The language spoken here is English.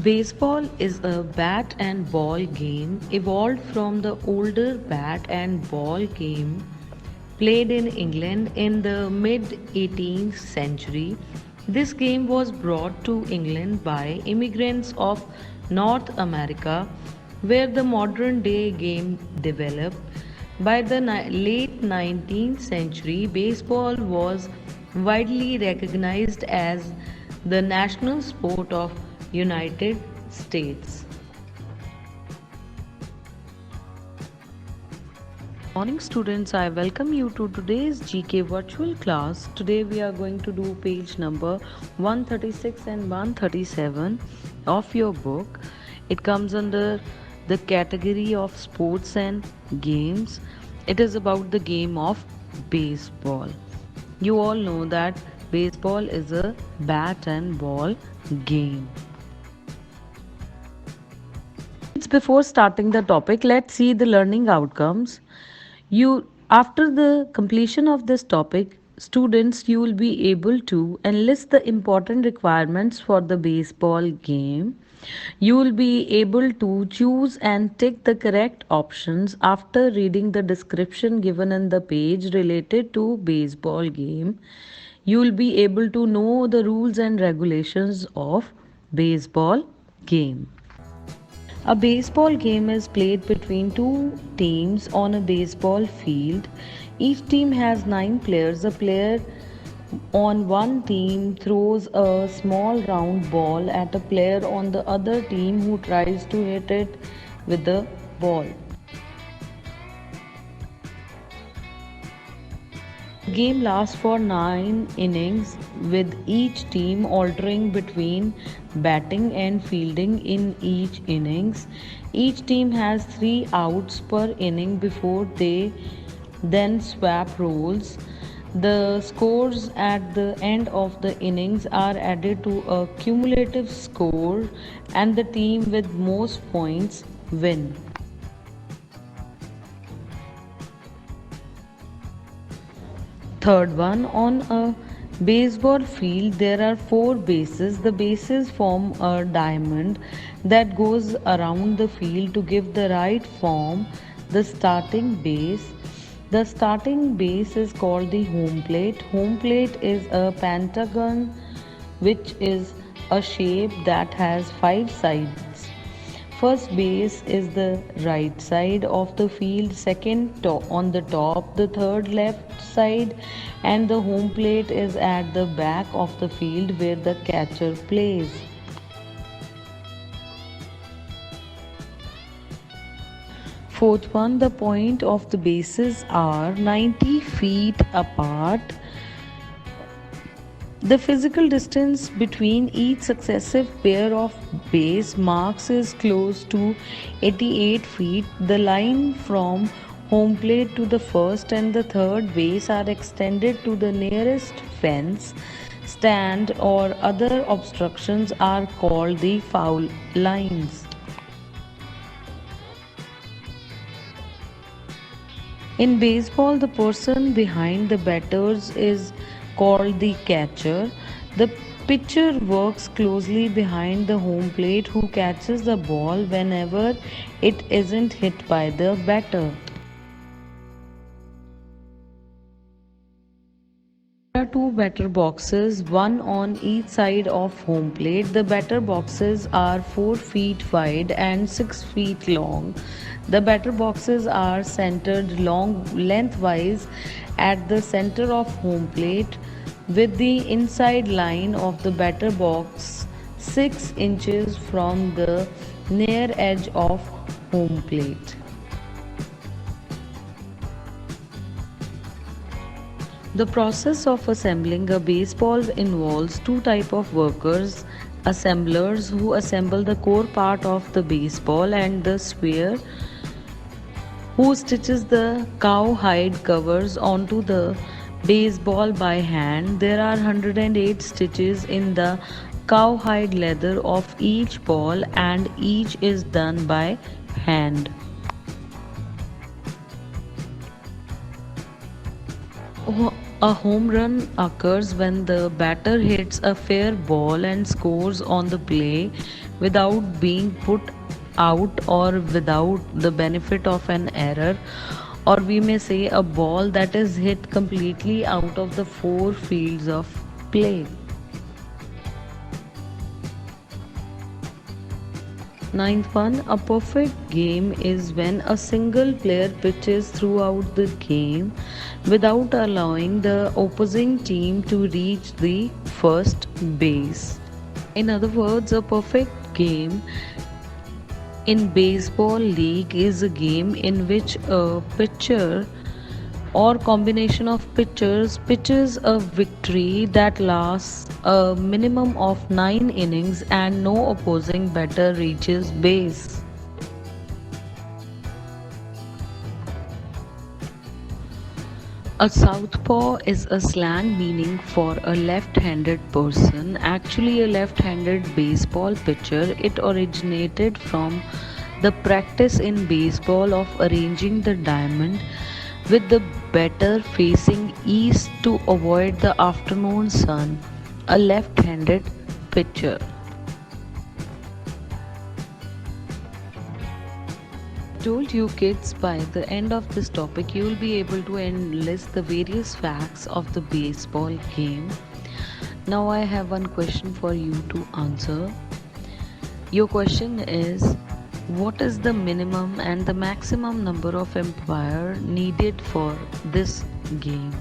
Baseball is a bat and ball game evolved from the older bat and ball game played in England in the mid 18th century. This game was brought to England by immigrants of North America, where the modern day game developed. By the late 19th century, baseball was widely recognized as the national sport of United States. Good morning students, I welcome you to today's GK virtual class. Today we are going to do page number 136 and 137 of your book. It comes under the category of sports and games. It is about the game of baseball. You all know that baseball is a bat and ball game. Before starting the topic, let's see the learning outcomes. You After the completion of this topic, students, you will be able to enlist the important requirements for the baseball game. You will be able to choose and tick the correct options after reading the description given in the page related to baseball game. You will be able to know the rules and regulations of baseball game. A baseball game is played between two teams on a baseball field. Each team has 9 players. A player on one team throws a small round ball at a player on the other team who tries to hit it with the ball. The game lasts for 9 innings, with each team altering between batting and fielding in each innings. Each team has 3 outs per inning before they then swap roles. The scores at the end of the innings are added to a cumulative score, and the team with most points win. Third one, on a baseball field, there are 4 bases. The bases form a diamond that goes around the field to give the right form. The starting base. The starting base is called the home plate. Home plate is a pentagon, which is a shape that has 5 sides. First base is the right side of the field, second on the top, the third left side, and the home plate is at the back of the field where the catcher plays. Fourth one, the point of the bases are 90 feet apart. The physical distance between each successive pair of base marks is close to 88 feet. The line from home plate to the first and the third base are extended to the nearest fence, stand, or other obstructions are called the foul lines. In baseball, the person behind the batters is called the catcher. The pitcher works closely behind the home plate who catches the ball whenever it isn't hit by the batter. There are 2 batter boxes, one on each side of home plate. The batter boxes are 4 feet wide and 6 feet long. The batter boxes are centered lengthwise at the center of home plate, with the inside line of the batter box 6 inches from the near edge of home plate. The process of assembling a baseball involves 2 types of workers: assemblers who assemble the core part of the baseball, and the sprayer who stitches the cowhide covers onto the baseball by hand. There are 108 stitches in the cowhide leather of each ball, and each is done by hand. A home run occurs when the batter hits a fair ball and scores on the play without being put out or without the benefit of an error, or we may say a ball that is hit completely out of the four fields of play. Ninth one, a perfect game is when a single player pitches throughout the game without allowing the opposing team to reach the first base. In other words, a perfect game in baseball league is a game in which a pitcher or combination of pitchers pitches a victory that lasts a minimum of 9 innings and no opposing batter reaches base. A southpaw is a slang meaning for a left-handed person, actually a left-handed baseball pitcher. It originated from the practice in baseball of arranging the diamond with the batter facing east to avoid the afternoon sun. A left-handed pitcher. Told you kids, by the end of this topic you will be able to enlist the various facts of the baseball game. Now I have one question for you to answer. Your question is, what is the minimum and the maximum number of umpire needed for this game?